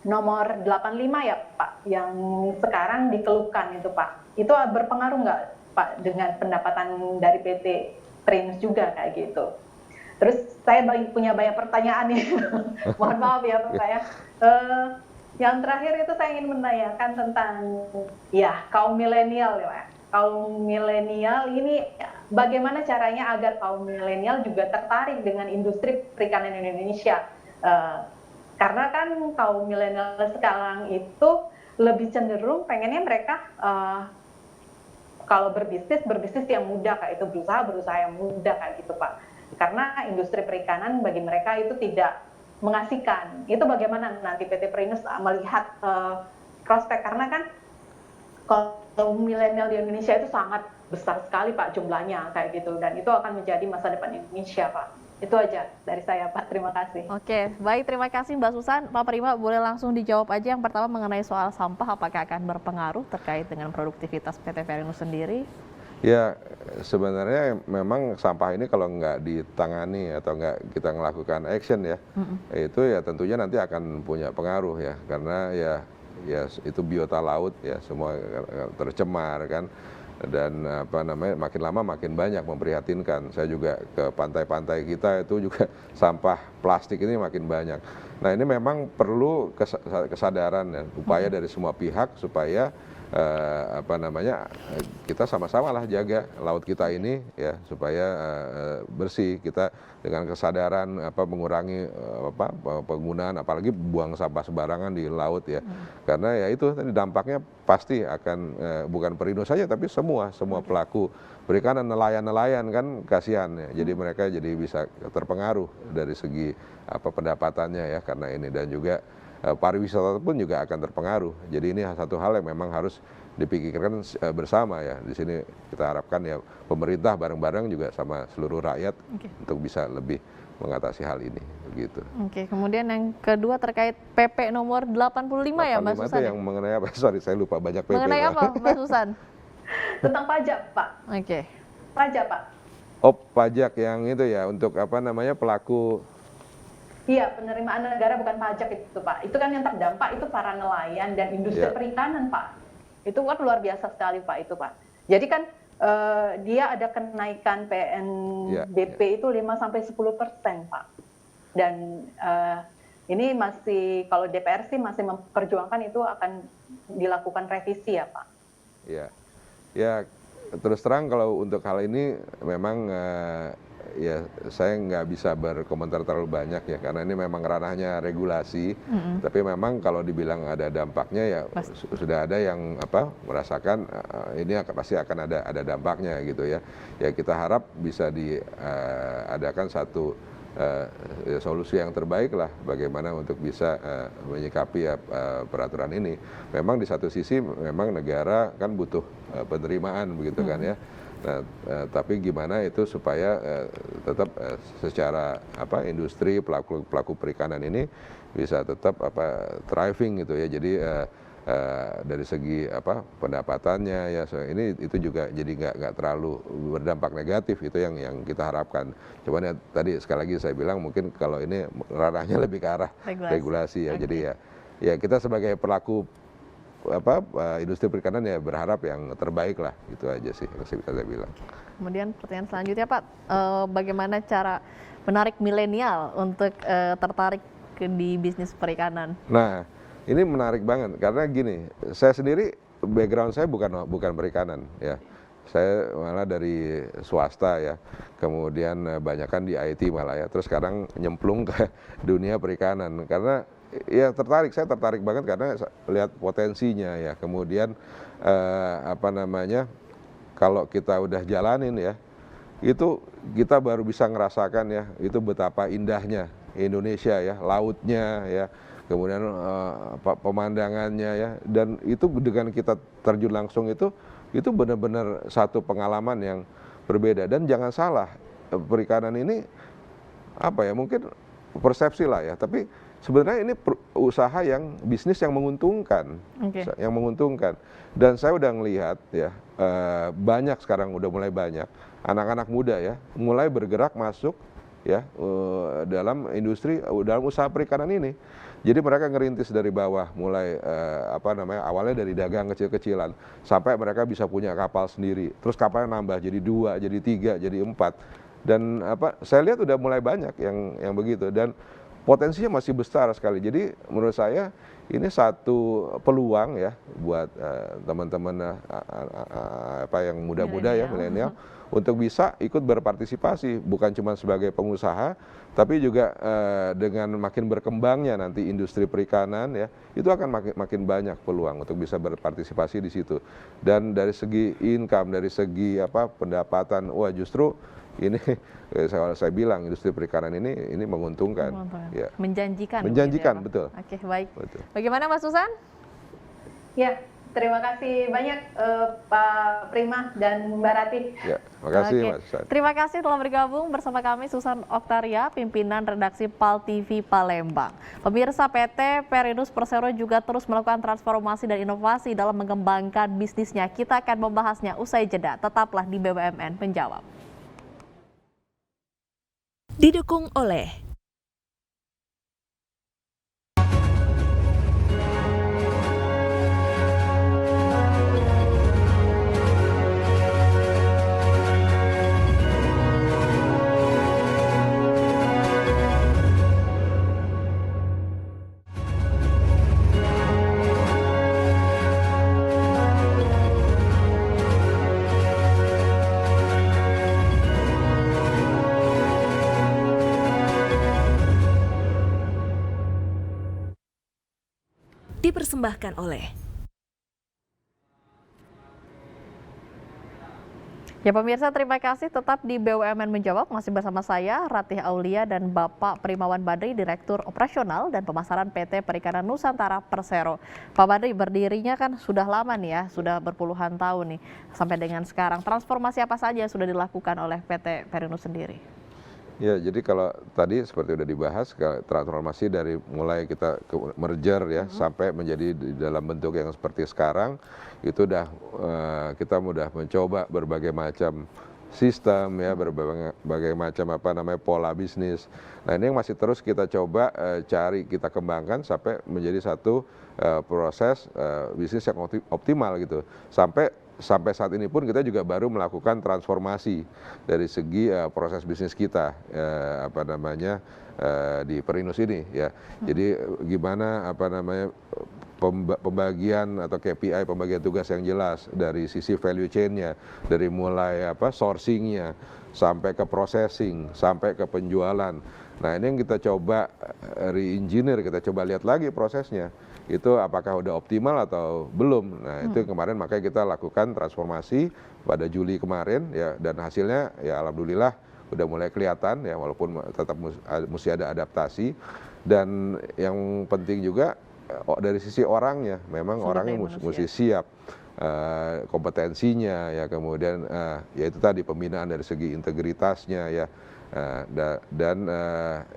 nomor 85 ya, Pak, yang sekarang dikeluhkan itu, Pak. Itu berpengaruh nggak, Pak, dengan pendapatan dari PT Primus juga kayak gitu? Terus saya punya banyak pertanyaan nih, mohon maaf ya Pak ya. Yang terakhir itu saya ingin menanyakan tentang ya kaum milenial ya Pak. Kaum milenial ini bagaimana caranya agar kaum milenial juga tertarik dengan industri perikanan Indonesia? Karena kan kaum milenial sekarang itu lebih cenderung pengennya mereka kalau berbisnis yang mudah kayak itu, berusaha yang mudah kayak gitu Pak. Karena industri perikanan bagi mereka itu tidak mengasihkan. Itu bagaimana nanti PT Primus melihat prospek, karena kan kalau milenial di Indonesia itu sangat besar sekali Pak jumlahnya kayak gitu, dan itu akan menjadi masa depan Indonesia Pak. Itu aja dari saya Pak, terima kasih. Oke, baik, terima kasih Mbak Susan. Pak Prima, boleh langsung dijawab aja yang pertama mengenai soal sampah, apakah akan berpengaruh terkait dengan produktivitas PT Primus sendiri? ya sebenarnya memang sampah ini kalau nggak ditangani atau nggak kita melakukan action ya, itu ya tentunya nanti akan punya pengaruh ya, karena ya itu biota laut ya semua tercemar kan, dan apa namanya makin lama makin banyak, memprihatinkan. Saya juga ke pantai-pantai kita itu juga sampah plastik ini makin banyak. Nah ini memang perlu kesadaran dan upaya dari semua pihak supaya apa namanya kita sama-sama lah jaga laut kita ini ya supaya bersih. Kita dengan kesadaran mengurangi penggunaan apalagi buang sampah sembarangan di laut ya, karena ya itu tadi dampaknya pasti akan bukan Perindo saja tapi semua pelaku perikanan, nelayan kan kasihan ya, jadi mereka jadi bisa terpengaruh dari segi pendapatannya ya karena ini, dan juga pariwisata pun juga akan terpengaruh. Jadi ini satu hal yang memang harus dipikirkan bersama ya. Di sini kita harapkan ya pemerintah bareng-bareng juga sama seluruh rakyat untuk bisa lebih mengatasi hal ini begitu. Oke, kemudian yang kedua terkait PP nomor 85 ya Mbak Susan. Itu yang mengenai apa? Sorry, saya lupa banyak PP. Mengenai apa Mbak Susan? Tentang pajak Pak. Oke. Pajak Pak. Oh, pajak yang itu ya untuk pelaku. Iya, penerimaan negara bukan pajak itu Pak. Itu kan yang terdampak itu para nelayan dan industri perikanan Pak. Itu kan luar biasa sekali Pak itu Pak. Jadi kan dia ada kenaikan PNBP itu 5-10% Pak. Dan ini masih, kalau DPR sih masih memperjuangkan itu akan dilakukan revisi ya Pak. Ya terus terang kalau untuk hal ini memang ya saya nggak bisa berkomentar terlalu banyak ya karena ini memang ranahnya regulasi. Tapi memang kalau dibilang ada dampaknya ya sudah ada yang merasakan ini pasti akan ada dampaknya gitu ya. Ya kita harap bisa diadakan satu solusi yang terbaik lah bagaimana untuk bisa menyikapi peraturan ini. Memang di satu sisi memang negara kan butuh penerimaan begitu kan ya. Nah, tapi gimana itu supaya tetap secara industri pelaku perikanan ini bisa tetap thriving gitu ya. Jadi dari segi pendapatannya ya ini itu juga jadi nggak terlalu berdampak negatif, itu yang kita harapkan. Cuman ya tadi sekali lagi saya bilang mungkin kalau ini ranahnya lebih ke arah regulasi ya. Jadi ya kita sebagai pelaku industri perikanan ya berharap yang terbaik lah, itu aja sih yang bisa saya bilang. Kemudian pertanyaan selanjutnya Pak, bagaimana cara menarik milenial untuk tertarik di bisnis perikanan? Nah ini menarik banget karena gini, saya sendiri background saya bukan perikanan ya, saya malah dari swasta ya, kemudian banyakkan di IT malah ya, terus sekarang nyemplung ke dunia perikanan karena ya saya tertarik banget karena lihat potensinya ya. Kemudian kalau kita udah jalanin ya, itu kita baru bisa ngerasakan ya, itu betapa indahnya Indonesia ya, lautnya ya, kemudian pemandangannya ya, dan itu dengan kita terjun langsung itu benar-benar satu pengalaman yang berbeda. Dan jangan salah, perikanan ini mungkin persepsi lah ya, tapi sebenarnya ini usaha yang bisnis yang menguntungkan, Dan saya udah ngelihat ya banyak sekarang udah mulai banyak anak-anak muda ya mulai bergerak masuk ya dalam industri dalam usaha perikanan ini. Jadi mereka ngerintis dari bawah, mulai awalnya dari dagang kecil-kecilan, sampai mereka bisa punya kapal sendiri. Terus kapalnya nambah jadi 2, jadi 3, jadi 4. Dan saya lihat udah mulai banyak yang begitu. Dan potensinya masih besar sekali. Jadi menurut saya ini satu peluang ya buat teman-teman yang muda-muda ya, milenial, untuk bisa ikut berpartisipasi, bukan cuma sebagai pengusaha, tapi juga dengan makin berkembangnya nanti industri perikanan ya, itu akan makin banyak peluang untuk bisa berpartisipasi di situ. Dan dari segi income, dari segi pendapatan, wah justru ini saya bilang industri perikanan ini menguntungkan. Ya. Menjanjikan. Menjanjikan, ya, betul. Oke, baik. Betul. Bagaimana Mas Susan? Ya, terima kasih banyak Pak Prima dan Mbak Rati. Ya, makasih Mas Susan. Terima kasih telah bergabung bersama kami Susan Oktaria, pimpinan redaksi PAL TV Palembang. Pemirsa, PT Perinus Persero juga terus melakukan transformasi dan inovasi dalam mengembangkan bisnisnya. Kita akan membahasnya usai jeda. Tetaplah di BUMN Menjawab. Didukung oleh dipersembahkan oleh Ya pemirsa, terima kasih tetap di BUMN Menjawab, masih bersama saya Ratih Aulia dan Bapak Primawan Badri, Direktur Operasional dan Pemasaran PT Perikanan Nusantara Persero. Pak Badri, berdirinya kan sudah lama nih ya, sudah berpuluhan tahun nih sampai dengan sekarang. Transformasi apa saja yang sudah dilakukan oleh PT Perinus sendiri? Ya, jadi kalau tadi seperti udah dibahas, transformasi dari mulai kita merger ya sampai menjadi di dalam bentuk yang seperti sekarang, itu udah kita udah mencoba berbagai macam sistem ya, berbagai macam pola bisnis. Nah, ini yang masih terus kita coba cari, kita kembangkan sampai menjadi satu proses bisnis yang optimal gitu. Sampai saat ini pun kita juga baru melakukan transformasi dari segi proses bisnis kita di Perinus ini ya. Jadi gimana pembagian atau KPI, pembagian tugas yang jelas dari sisi value chain-nya, dari mulai sourcing-nya sampai ke processing, sampai ke penjualan. Nah, ini yang kita coba re-engineer, kita coba lihat lagi prosesnya. Itu apakah udah optimal atau belum. Nah, itu kemarin makanya kita lakukan transformasi pada Juli kemarin ya, dan hasilnya ya alhamdulillah udah mulai kelihatan ya, walaupun tetap mesti ada adaptasi. Dan yang penting juga dari sisi orangnya, memang orangnya mesti siap, kompetensinya ya, kemudian ya itu tadi pembinaan dari segi integritasnya ya. Dan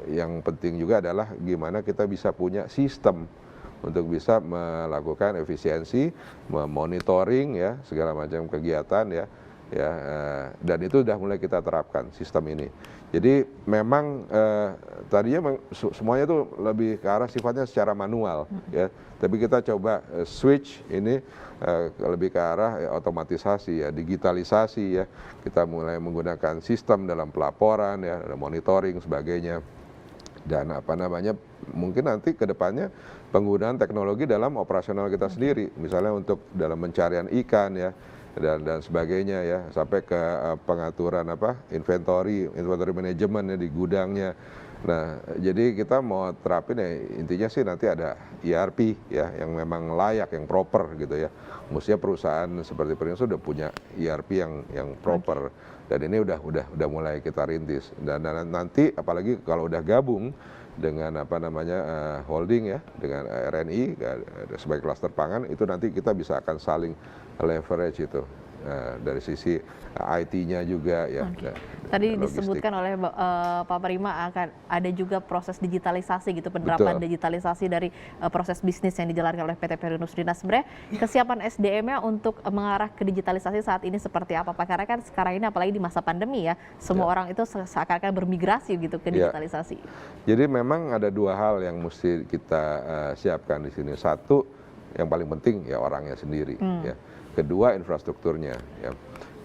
yang penting juga adalah gimana kita bisa punya sistem untuk bisa melakukan efisiensi, memonitoring ya segala macam kegiatan ya, dan itu sudah mulai kita terapkan sistem ini. Jadi memang tadinya semuanya itu lebih ke arah sifatnya secara manual ya, tapi kita coba switch ini lebih ke arah otomatisasi ya, digitalisasi ya. Kita mulai menggunakan sistem dalam pelaporan ya, monitoring sebagainya. Dan mungkin nanti ke depannya penggunaan teknologi dalam operasional kita sendiri, misalnya untuk dalam pencarian ikan ya, dan sebagainya ya, sampai ke pengaturan inventory manajemen ya di gudangnya. Nah, jadi kita mau terapin ya, intinya sih nanti ada ERP ya yang memang layak, yang proper gitu ya. Mestinya perusahaan seperti Perinus sudah punya ERP yang proper. Dan ini udah mulai kita rintis. Dan nanti apalagi kalau udah gabung dengan holding ya, dengan RNI sebagai klaster pangan, itu nanti kita bisa akan saling leverage itu dari sisi IT-nya juga ya, Tadi logistik. disebutkan oleh Pak Prima akan ada juga proses digitalisasi gitu, penerapan Betul. digitalisasi dari proses bisnis yang dijalankan oleh PT Perinus. Nah, sebenarnya kesiapan SDM-nya untuk mengarah ke digitalisasi saat ini seperti apa Pak? Karena kan sekarang ini apalagi di masa pandemi ya, semua orang itu seakan-akan bermigrasi gitu ke digitalisasi. Jadi memang ada dua hal yang mesti kita siapkan di sini. Satu, yang paling penting ya orangnya sendiri. Ya. Kedua, infrastrukturnya. Ya.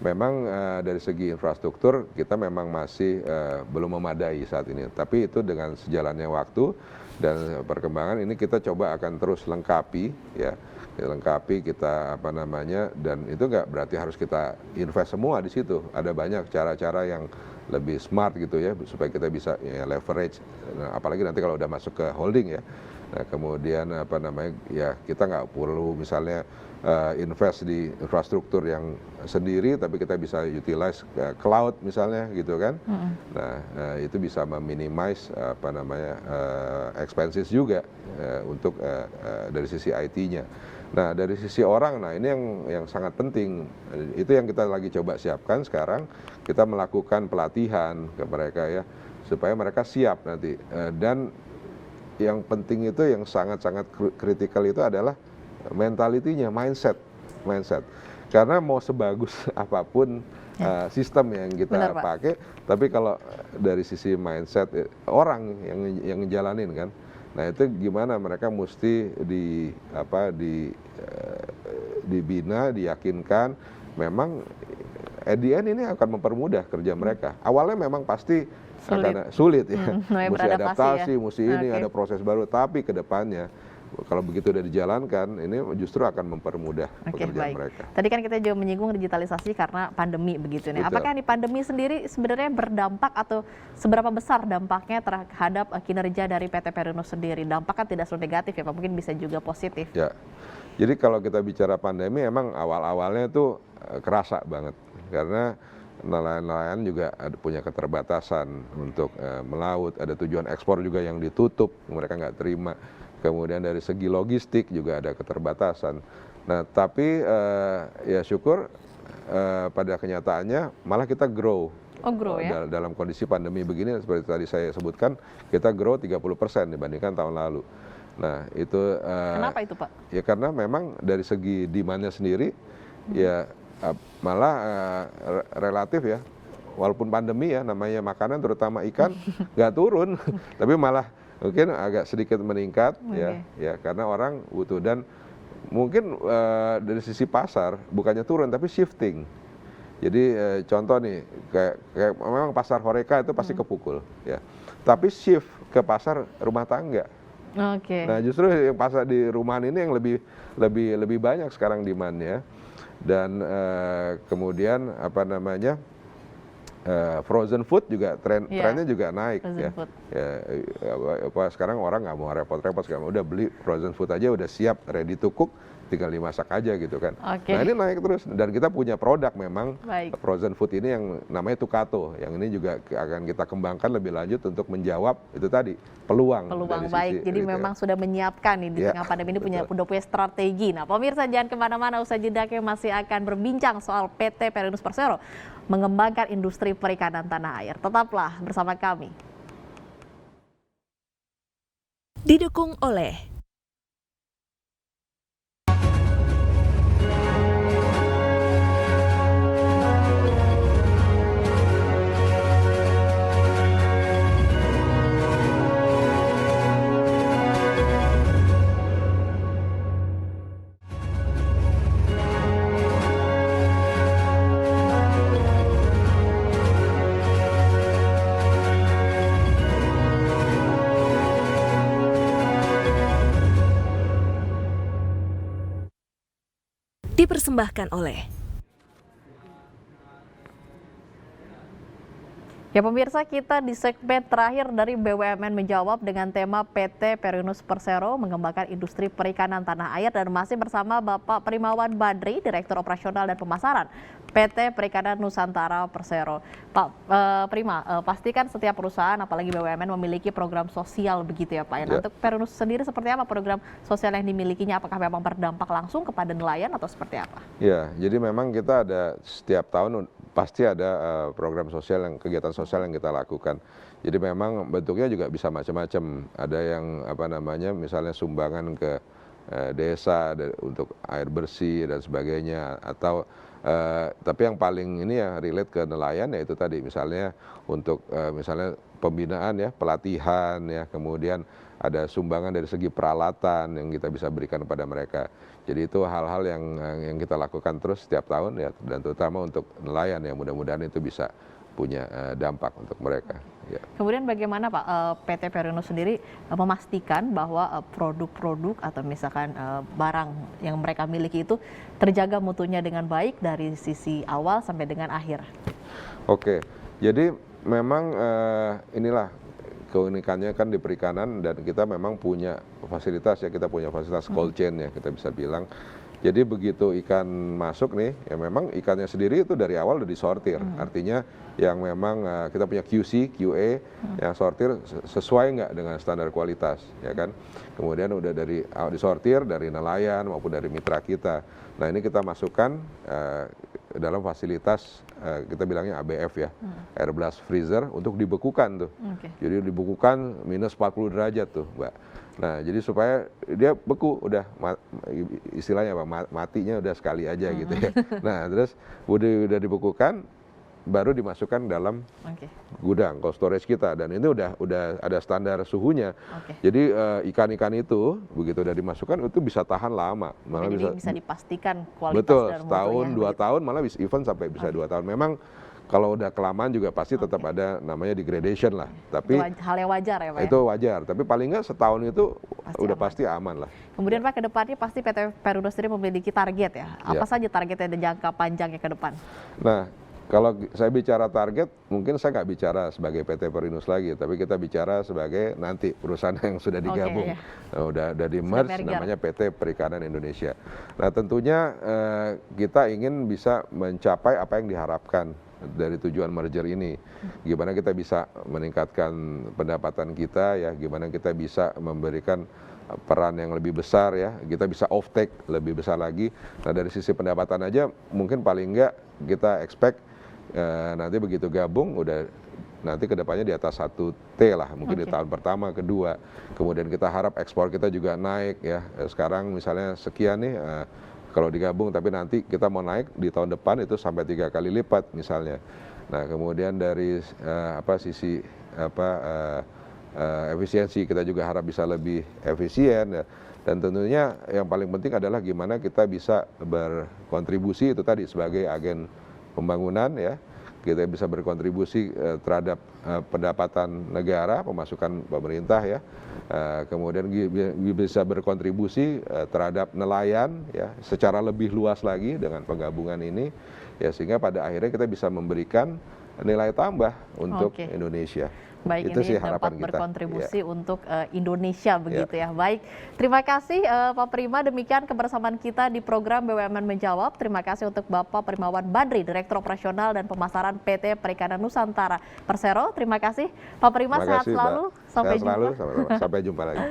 Memang dari segi infrastruktur kita memang masih belum memadai saat ini. Tapi itu dengan sejalannya waktu dan perkembangan ini kita coba akan terus lengkapi, ya, lengkapi kita apa namanya, dan itu nggak berarti harus kita invest semua di situ. Ada banyak cara-cara yang lebih smart gitu ya supaya kita bisa ya, leverage. Nah, apalagi nanti kalau udah masuk ke holding ya. Nah, kemudian apa namanya ya kita nggak perlu misalnya invest di infrastruktur yang sendiri, tapi kita bisa utilize cloud misalnya gitu kan. Nah itu bisa meminimize apa namanya expenses juga untuk dari sisi IT-nya. Nah dari sisi orang, nah ini yang sangat penting. Itu yang kita lagi coba siapkan sekarang. Kita melakukan pelatihan ke mereka ya supaya mereka siap nanti. Dan yang penting itu yang sangat-sangat kritikal itu adalah mentalitinya, mindset. Karena mau sebagus apapun sistem yang kita pakai, tapi kalau dari sisi mindset orang yang ngejalanin kan, nah itu gimana mereka mesti dibina, diyakinkan, memang at the end ini akan mempermudah kerja mereka. Awalnya memang pasti akan sulit ya, mesti adaptasi, mesti ini ada proses baru, tapi ke depannya kalau begitu udah dijalankan, ini justru akan mempermudah pekerjaan mereka. Tadi kan kita juga menyinggung digitalisasi karena pandemi begitu nih. Apakah di pandemi sendiri sebenarnya berdampak atau seberapa besar dampaknya terhadap kinerja dari PT Perinus sendiri? Dampaknya tidak selalu negatif ya Pak, mungkin bisa juga positif. Ya, jadi kalau kita bicara pandemi emang awal-awalnya itu kerasa banget. Karena nelayan-nelayan juga punya keterbatasan untuk melaut, ada tujuan ekspor juga yang ditutup, mereka nggak terima. Kemudian dari segi logistik juga ada keterbatasan. Nah, tapi ya syukur pada kenyataannya malah kita grow. Ya? Dalam kondisi pandemi begini seperti tadi saya sebutkan, kita grow 30% dibandingkan tahun lalu. Nah, itu kenapa itu, Pak? Ya karena memang dari segi demand-nya sendiri ya malah relatif ya. Walaupun pandemi ya namanya makanan terutama ikan nggak turun, tapi malah mungkin agak sedikit meningkat ya karena orang butuh, dan mungkin dari sisi pasar bukannya turun tapi shifting. Jadi contoh nih kayak memang pasar Horeca itu pasti kepukul ya, tapi shift ke pasar rumah tangga. Nah justru yang pasar di rumahan ini yang lebih banyak sekarang demand-nya, dan kemudian apa namanya frozen food juga trennya juga naik ya. Sekarang orang nggak mau repot-repot, sekarang udah beli frozen food aja udah siap ready to cook, tinggal dimasak aja gitu kan. Nah ini naik terus, dan kita punya produk memang frozen food ini yang namanya Tukato, yang ini juga akan kita kembangkan lebih lanjut untuk menjawab itu tadi peluang dari baik. Jadi retail. Memang sudah menyiapkan nih di tengah pandemi ini udah punya strategi. Nah pemirsa jangan kemana-mana, usai jeda masih akan berbincang soal PT Perinus Persero mengembangkan industri perikanan tanah air. Tetaplah bersama kami. Didukung oleh dipersembahkan oleh Ya pemirsa, kita di segmen terakhir dari BUMN Menjawab dengan tema PT Perinus Persero mengembangkan industri perikanan tanah air, dan masih bersama Bapak Primawan Badri, Direktur Operasional dan Pemasaran PT Perikanan Nusantara Persero. Pak Prima, pastikan setiap perusahaan apalagi BUMN memiliki program sosial begitu ya Pak. Ya. Untuk Perinus sendiri seperti apa program sosial yang dimilikinya? Apakah memang berdampak langsung kepada nelayan atau seperti apa? Ya, jadi memang kita ada setiap tahun pasti ada program sosial kegiatan sosial yang kita lakukan. Jadi memang bentuknya juga bisa macam-macam. Ada yang misalnya sumbangan ke desa untuk air bersih dan sebagainya, atau tapi yang paling ini ya relate ke nelayan, ya itu tadi misalnya untuk misalnya pembinaan ya, pelatihan ya, kemudian ada sumbangan dari segi peralatan yang kita bisa berikan kepada mereka. Jadi itu hal-hal yang kita lakukan terus setiap tahun ya, dan terutama untuk nelayan ya, mudah-mudahan itu bisa punya dampak untuk mereka. Ya. Kemudian bagaimana Pak PT Perindo sendiri memastikan bahwa produk-produk atau misalkan barang yang mereka miliki itu terjaga mutunya dengan baik dari sisi awal sampai dengan akhir? Oke, jadi memang inilah keunikannya kan di perikanan, dan kita memang punya fasilitas ya, kita punya fasilitas cold chain ya, kita bisa bilang. Jadi begitu ikan masuk nih, ya memang ikannya sendiri itu dari awal udah disortir. Artinya yang memang kita punya QC, QA, yang sortir sesuai nggak dengan standar kualitas, ya kan. Kemudian udah disortir dari nelayan maupun dari mitra kita. Nah ini kita masukkan dalam fasilitas kita bilangnya ABF ya, air blast freezer, untuk dibekukan tuh. Jadi dibekukan minus 40 derajat tuh, Mbak. Nah, jadi supaya dia beku, udah istilahnya matinya udah sekali aja gitu ya. Nah, terus udah dibekukan, baru dimasukkan dalam gudang cold storage kita, dan ini udah ada standar suhunya. Jadi ikan-ikan itu begitu udah dimasukkan itu bisa tahan lama, malah bisa dipastikan kualitas. Betul, dan setahun, mutunya, 2 tahun, malah even sampai bisa 2 tahun. Memang kalau udah kelamaan juga pasti tetap ada namanya degradation lah. Tapi itu hal yang wajar ya Pak? Itu wajar, tapi paling nggak setahun itu pasti aman lah. Kemudian Pak, ke depannya pasti PT Perindo sendiri memiliki target ya. Apa saja targetnya dan jangka panjangnya ke depan? Nah, kalau saya bicara target, mungkin saya nggak bicara sebagai PT Perindo lagi, tapi kita bicara sebagai nanti perusahaan yang sudah digabung. Nah, udah di merge namanya PT Perikanan Indonesia. Nah tentunya kita ingin bisa mencapai apa yang diharapkan dari tujuan merger ini. Gimana kita bisa meningkatkan pendapatan kita ya, gimana kita bisa memberikan peran yang lebih besar ya, kita bisa off take lebih besar lagi. Nah dari sisi pendapatan aja mungkin paling enggak kita expect nanti begitu gabung udah nanti kedepannya di atas 1T lah, mungkin di tahun pertama, kedua. Kemudian kita harap ekspor kita juga naik ya. Sekarang misalnya sekian nih kalau digabung, tapi nanti kita mau naik di tahun depan itu sampai 3 kali lipat misalnya. Nah kemudian dari sisi efisiensi kita juga harap bisa lebih efisien ya. Dan tentunya yang paling penting adalah gimana kita bisa berkontribusi itu tadi sebagai agen pembangunan ya. Kita bisa berkontribusi terhadap pendapatan negara, pemasukan pemerintah ya. Kemudian bisa berkontribusi terhadap nelayan ya secara lebih luas lagi dengan penggabungan ini ya, sehingga pada akhirnya kita bisa memberikan nilai tambah untuk Indonesia. Baik, itu ini sih dapat harapan kita berkontribusi untuk Indonesia begitu ya. Baik, terima kasih Pak Prima, demikian kebersamaan kita di program BUMN Menjawab. Terima kasih untuk Bapak Primawan Badri, Direktur Operasional dan Pemasaran PT Perikanan Nusantara Persero. Terima kasih Pak Prima, sehat selalu. Sampai jumpa. Sampai jumpa lagi.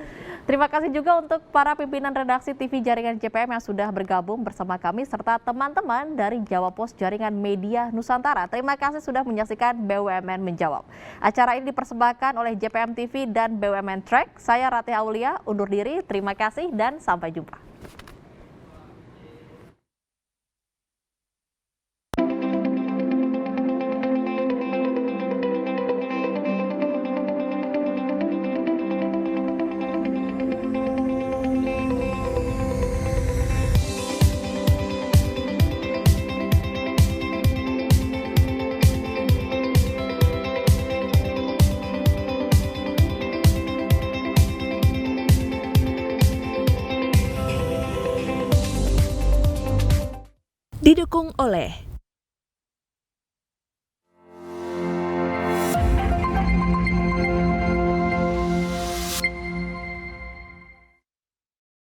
Terima kasih juga untuk para pimpinan redaksi TV Jaringan JPM yang sudah bergabung bersama kami, serta teman-teman dari Jawa Pos Jaringan Media Nusantara. Terima kasih sudah menyaksikan BUMN Menjawab. Acara ini dipersembahkan oleh JPM TV dan BUMN Track. Saya Ratih Aulia, undur diri. Terima kasih dan sampai jumpa. Didukung oleh